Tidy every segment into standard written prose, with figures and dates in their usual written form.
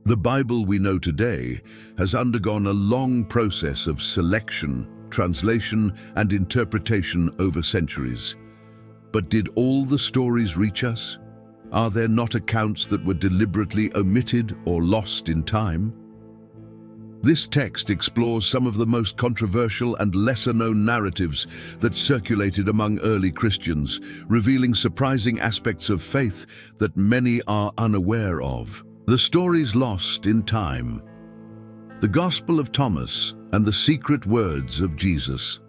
The Bible we know today has undergone a long process of selection, translation, and interpretation over centuries. But did all the stories reach us? Are there not accounts that were deliberately omitted or lost in time? This text explores some of the most controversial and lesser-known narratives that circulated among early Christians, revealing surprising aspects of faith that many are unaware of. The stories lost in time. The Gospel of Thomas and the Secret Words of Jesus.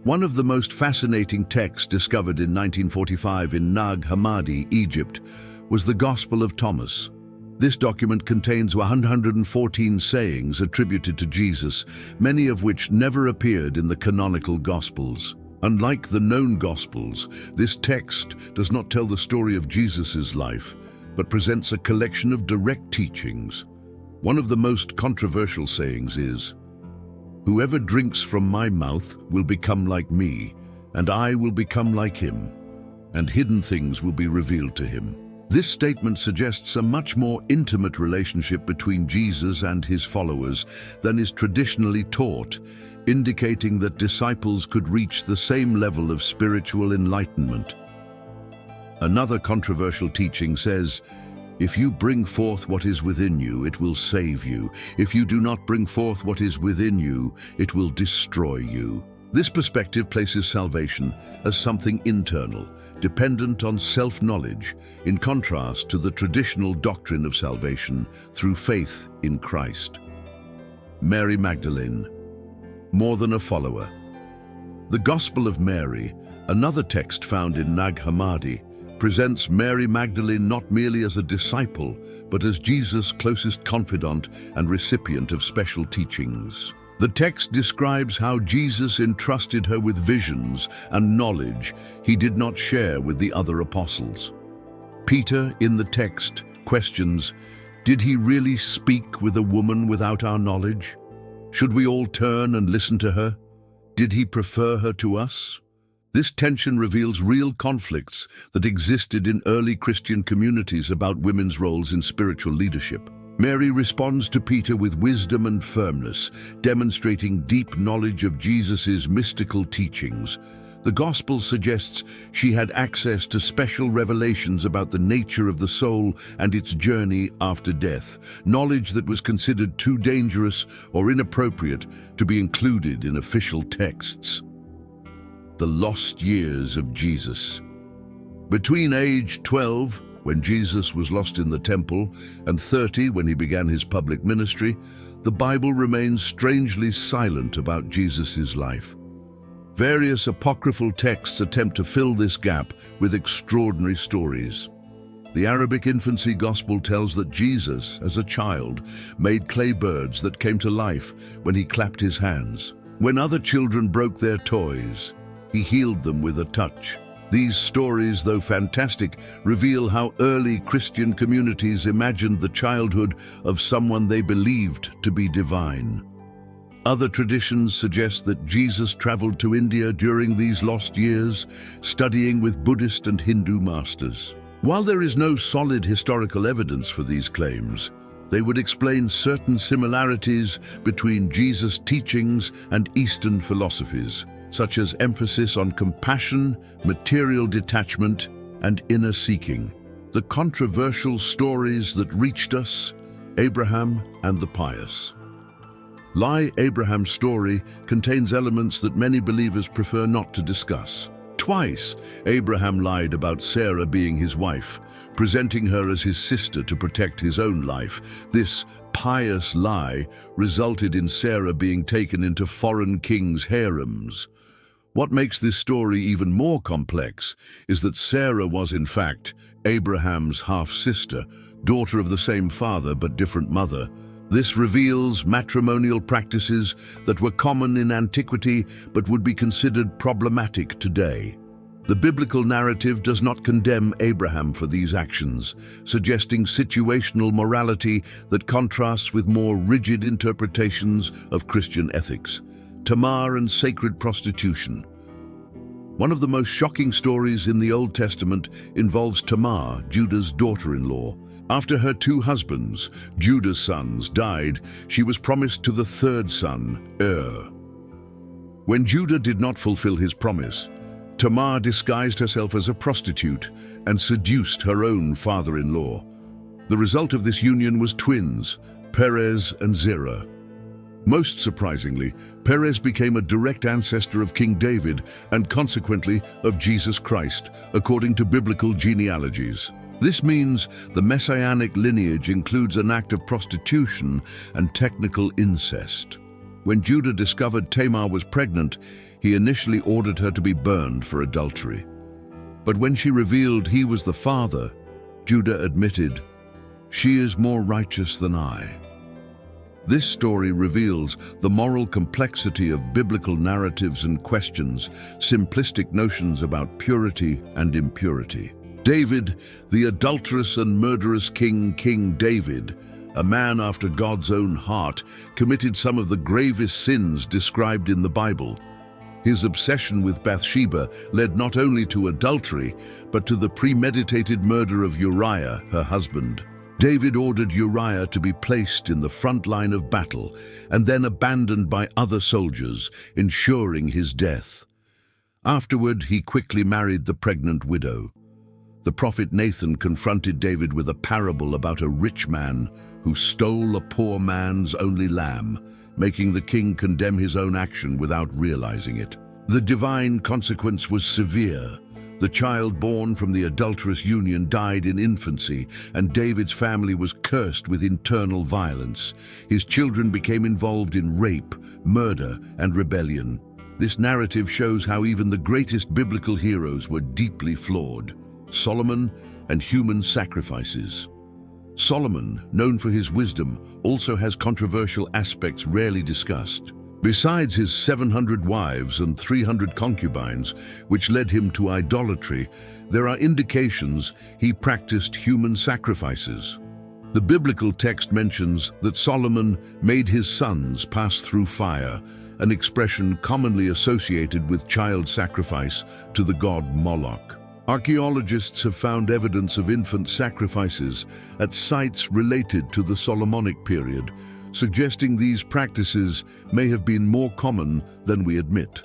One of the most fascinating texts discovered in 1945 in Nag Hammadi, Egypt, was the Gospel of Thomas. This document contains 114 sayings attributed to Jesus, many of which never appeared in the canonical Gospels. Unlike the known Gospels, this text does not tell the story of Jesus' life, but presents a collection of direct teachings. One of the most controversial sayings is, "Whoever drinks from my mouth will become like me, and I will become like him, and hidden things will be revealed to him." This statement suggests a much more intimate relationship between Jesus and his followers than is traditionally taught, indicating that disciples could reach the same level of spiritual enlightenment. Another controversial teaching says, "If you bring forth what is within you, it will save you. If you do not bring forth what is within you, it will destroy you." This perspective places salvation as something internal, dependent on self-knowledge, in contrast to the traditional doctrine of salvation through faith in Christ. Mary Magdalene, more than a follower. The Gospel of Mary, another text found in Nag Hammadi, presents Mary Magdalene not merely as a disciple, but as Jesus' closest confidant and recipient of special teachings. The text describes how Jesus entrusted her with visions and knowledge he did not share with the other apostles. Peter, in the text, questions, "Did he really speak with a woman without our knowledge? Should we all turn and listen to her? Did he prefer her to us?" This tension reveals real conflicts that existed in early Christian communities about women's roles in spiritual leadership. Mary responds to Peter with wisdom and firmness, demonstrating deep knowledge of Jesus' mystical teachings. The Gospel suggests she had access to special revelations about the nature of the soul and its journey after death, knowledge that was considered too dangerous or inappropriate to be included in official texts. The lost years of Jesus. Between age 12, when Jesus was lost in the temple, and 30 when he began his public ministry, the Bible remains strangely silent about Jesus' life. Various apocryphal texts attempt to fill this gap with extraordinary stories. The Arabic infancy gospel tells that Jesus, as a child, made clay birds that came to life when he clapped his hands. When other children broke their toys, he healed them with a touch. These stories, though fantastic, reveal how early Christian communities imagined the childhood of someone they believed to be divine. Other traditions suggest that Jesus traveled to India during these lost years, studying with Buddhist and Hindu masters. While there is no solid historical evidence for these claims, they would explain certain similarities between Jesus' teachings and Eastern philosophies, such as emphasis on compassion, material detachment, and inner seeking. The controversial stories that reached us, Abraham and the pious. Abraham's story contains elements that many believers prefer not to discuss. Twice, Abraham lied about Sarah being his wife, presenting her as his sister to protect his own life. This pious lie resulted in Sarah being taken into foreign kings' harems. What makes this story even more complex is that Sarah was, in fact, Abraham's half-sister, daughter of the same father but different mother. This reveals matrimonial practices that were common in antiquity but would be considered problematic today. The biblical narrative does not condemn Abraham for these actions, suggesting situational morality that contrasts with more rigid interpretations of Christian ethics. Tamar and sacred prostitution. One of the most shocking stories in the Old Testament involves Tamar, Judah's daughter-in-law. After her two husbands, Judah's sons, died, she was promised to the third son, When Judah did not fulfill his promise, Tamar disguised herself as a prostitute and seduced her own father-in-law. The result of this union was twins, Perez and Zerah. Most surprisingly, Perez became a direct ancestor of King David and consequently of Jesus Christ, according to biblical genealogies. This means the messianic lineage includes an act of prostitution and technical incest. When Judah discovered Tamar was pregnant, he initially ordered her to be burned for adultery. But when she revealed he was the father, Judah admitted, "She is more righteous than I." This story reveals the moral complexity of biblical narratives and questions simplistic notions about purity and impurity. David, the adulterous and murderous King David, a man after God's own heart, committed some of the gravest sins described in the Bible. His obsession with Bathsheba led not only to adultery, but to the premeditated murder of Uriah, her husband. David ordered Uriah to be placed in the front line of battle and then abandoned by other soldiers, ensuring his death. Afterward, he quickly married the pregnant widow. The prophet Nathan confronted David with a parable about a rich man who stole a poor man's only lamb, making the king condemn his own action without realizing it. The divine consequence was severe. The child born from the adulterous union died in infancy, and David's family was cursed with internal violence. His children became involved in rape, murder, and rebellion. This narrative shows how even the greatest biblical heroes were deeply flawed. Solomon and human sacrifices. Solomon, known for his wisdom, also has controversial aspects rarely discussed. Besides his 700 wives and 300 concubines, which led him to idolatry, there are indications he practiced human sacrifices. The biblical text mentions that Solomon made his sons pass through fire, an expression commonly associated with child sacrifice to the god Moloch. Archaeologists have found evidence of infant sacrifices at sites related to the Solomonic period, suggesting these practices may have been more common than we admit.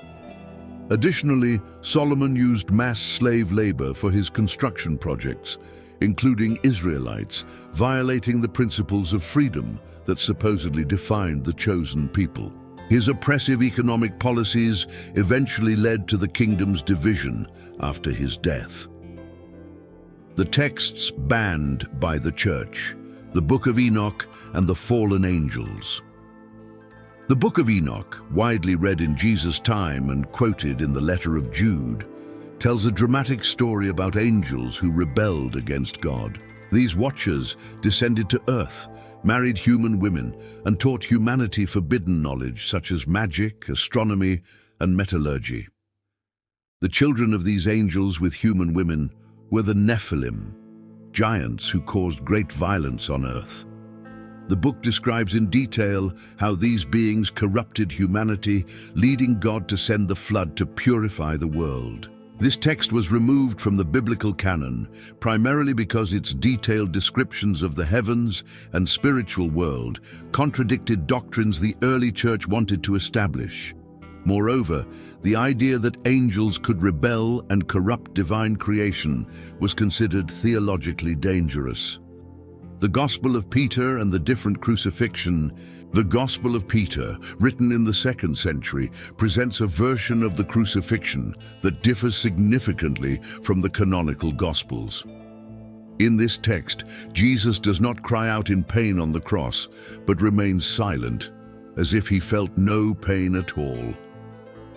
Additionally, Solomon used mass slave labor for his construction projects, including Israelites, violating the principles of freedom that supposedly defined the chosen people. His oppressive economic policies eventually led to the kingdom's division after his death. The texts banned by the Church: the Book of Enoch and the Fallen Angels. The Book of Enoch, widely read in Jesus' time and quoted in the letter of Jude, tells a dramatic story about angels who rebelled against God. These watchers descended to earth, married human women, and taught humanity forbidden knowledge such as magic, astronomy, and metallurgy. The children of these angels with human women were the Nephilim, giants who caused great violence on earth. The book describes in detail how these beings corrupted humanity, leading God to send the flood to purify the world. This text was removed from the biblical canon, primarily because its detailed descriptions of the heavens and spiritual world contradicted doctrines the early church wanted to establish. Moreover, the idea that angels could rebel and corrupt divine creation was considered theologically dangerous. The Gospel of Peter and the different crucifixion. The Gospel of Peter, written in the 2nd century, presents a version of the crucifixion that differs significantly from the canonical Gospels. In this text, Jesus does not cry out in pain on the cross, but remains silent, as if he felt no pain at all.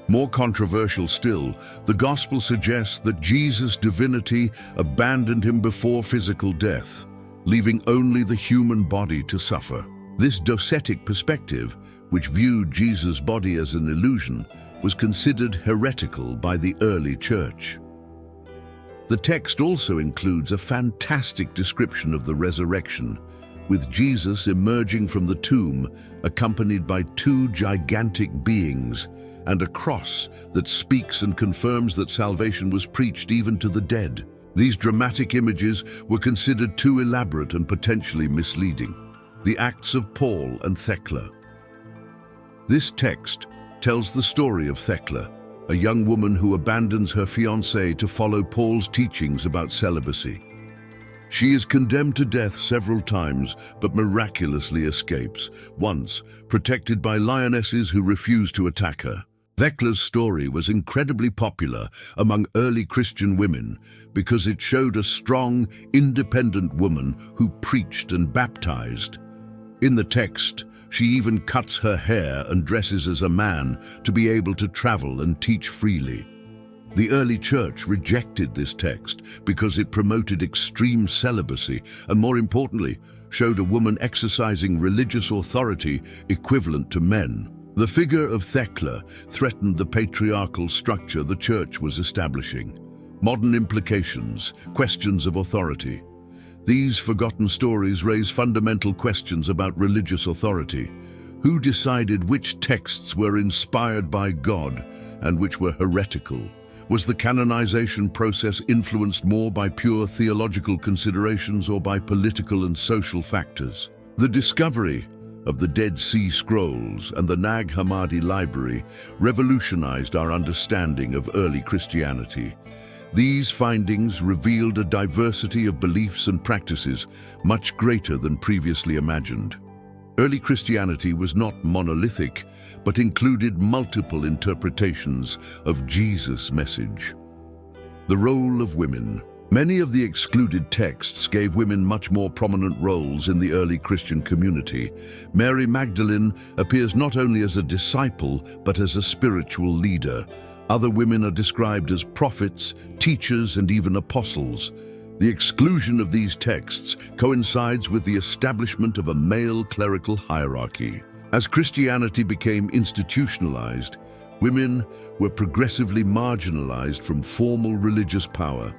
More controversial still, the Gospel suggests that Jesus' divinity abandoned him before physical death, leaving only the human body to suffer. This docetic perspective, which viewed Jesus' body as an illusion, was considered heretical by the early church. The text also includes a fantastic description of the resurrection, with Jesus emerging from the tomb, accompanied by two gigantic beings, and a cross that speaks and confirms that salvation was preached even to the dead. These dramatic images were considered too elaborate and potentially misleading. The Acts of Paul and Thecla. This text tells the story of Thecla, a young woman who abandons her fiancé to follow Paul's teachings about celibacy. She is condemned to death several times, but miraculously escapes, once protected by lionesses who refuse to attack her. Thecla's story was incredibly popular among early Christian women because it showed a strong, independent woman who preached and baptized. In the text, she even cuts her hair and dresses as a man to be able to travel and teach freely. The early church rejected this text because it promoted extreme celibacy and, more importantly, showed a woman exercising religious authority equivalent to men. The figure of Thecla threatened the patriarchal structure the church was establishing. Modern implications, questions of authority. These forgotten stories raise fundamental questions about religious authority. Who decided which texts were inspired by God and which were heretical? Was the canonization process influenced more by pure theological considerations or by political and social factors? The discovery of the Dead Sea Scrolls and the Nag Hammadi Library revolutionized our understanding of early Christianity. These findings revealed a diversity of beliefs and practices much greater than previously imagined. Early Christianity was not monolithic, but included multiple interpretations of Jesus' message. The role of women. Many of the excluded texts gave women much more prominent roles in the early Christian community. Mary Magdalene appears not only as a disciple, but as a spiritual leader. Other women are described as prophets, teachers, and even apostles. The exclusion of these texts coincides with the establishment of a male clerical hierarchy. As Christianity became institutionalized, women were progressively marginalized from formal religious power.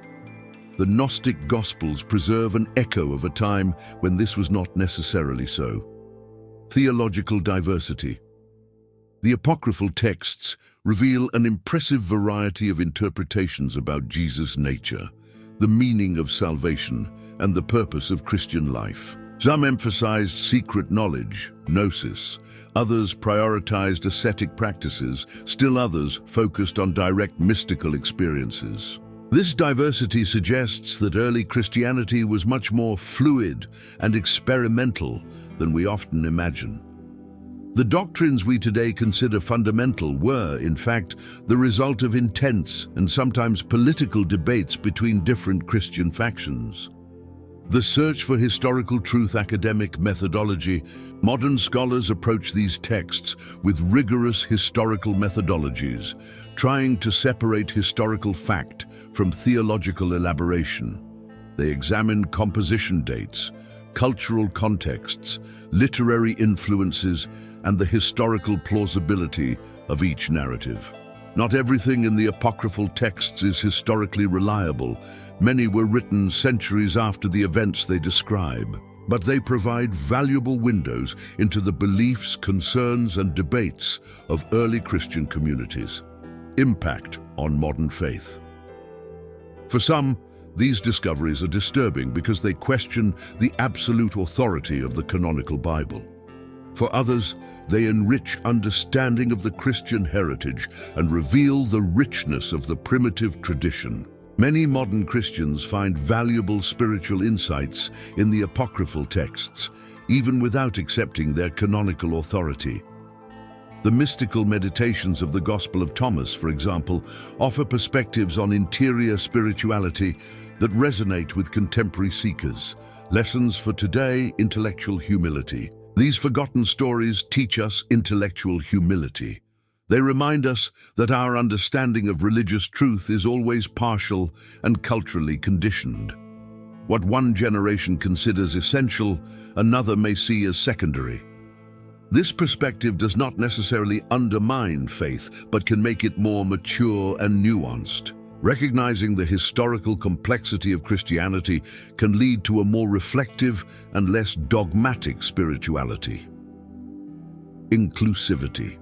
The Gnostic Gospels preserve an echo of a time when this was not necessarily so. Theological diversity. The apocryphal texts reveal an impressive variety of interpretations about Jesus' nature, the meaning of salvation, and the purpose of Christian life. Some emphasized secret knowledge, Gnosis. Others prioritized ascetic practices. Still others focused on direct mystical experiences. This diversity suggests that early Christianity was much more fluid and experimental than we often imagine. The doctrines we today consider fundamental were, in fact, the result of intense and sometimes political debates between different Christian factions. The search for historical truth academic methodology. Modern scholars approach these texts with rigorous historical methodologies, trying to separate historical fact from theological elaboration. They examine composition dates, cultural contexts, literary influences, and the historical plausibility of each narrative. Not everything in the apocryphal texts is historically reliable. Many were written centuries after the events they describe, but they provide valuable windows into the beliefs, concerns, and debates of early Christian communities. Impact on modern faith. For some, these discoveries are disturbing because they question the absolute authority of the canonical Bible. For others, they enrich understanding of the Christian heritage and reveal the richness of the primitive tradition. Many modern Christians find valuable spiritual insights in the apocryphal texts, even without accepting their canonical authority. The mystical meditations of the Gospel of Thomas, for example, offer perspectives on interior spirituality that resonate with contemporary seekers. Lessons for today: intellectual humility. These forgotten stories teach us intellectual humility. They remind us that our understanding of religious truth is always partial and culturally conditioned. What one generation considers essential, another may see as secondary. This perspective does not necessarily undermine faith, but can make it more mature and nuanced. Recognizing the historical complexity of Christianity can lead to a more reflective and less dogmatic spirituality. Inclusivity.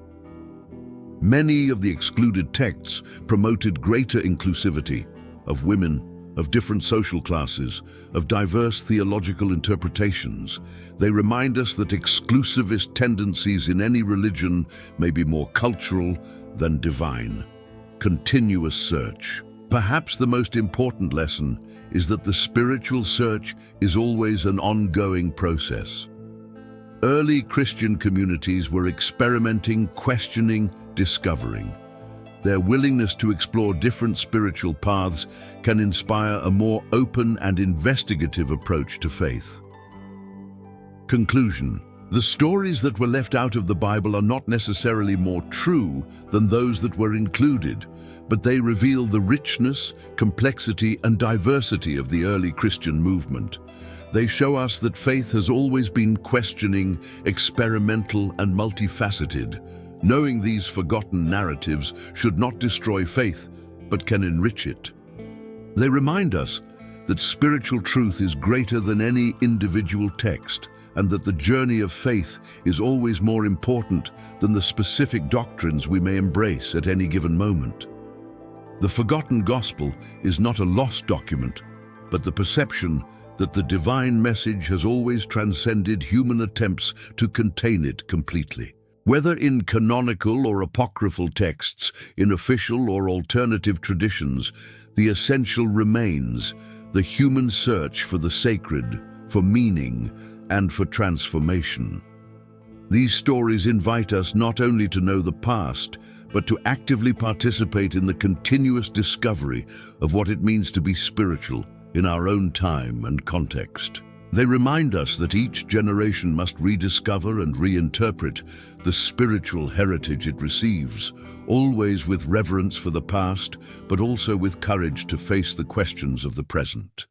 Many of the excluded texts promoted greater inclusivity of women, of different social classes, of diverse theological interpretations. They remind us that exclusivist tendencies in any religion may be more cultural than divine. Continuous search. Perhaps the most important lesson is that the spiritual search is always an ongoing process. Early Christian communities were experimenting, questioning, discovering. Their willingness to explore different spiritual paths can inspire a more open and investigative approach to faith. Conclusion. The stories that were left out of the Bible are not necessarily more true than those that were included, but they reveal the richness, complexity, and diversity of the early Christian movement. They show us that faith has always been questioning, experimental, and multifaceted. Knowing these forgotten narratives should not destroy faith, but can enrich it. They remind us that spiritual truth is greater than any individual text, and that the journey of faith is always more important than the specific doctrines we may embrace at any given moment. The forgotten gospel is not a lost document, but the perception that the divine message has always transcended human attempts to contain it completely. Whether in canonical or apocryphal texts, in official or alternative traditions, the essential remains: the human search for the sacred, for meaning, and for transformation. These stories invite us not only to know the past, but to actively participate in the continuous discovery of what it means to be spiritual in our own time and context. They remind us that each generation must rediscover and reinterpret the spiritual heritage it receives, always with reverence for the past, but also with courage to face the questions of the present.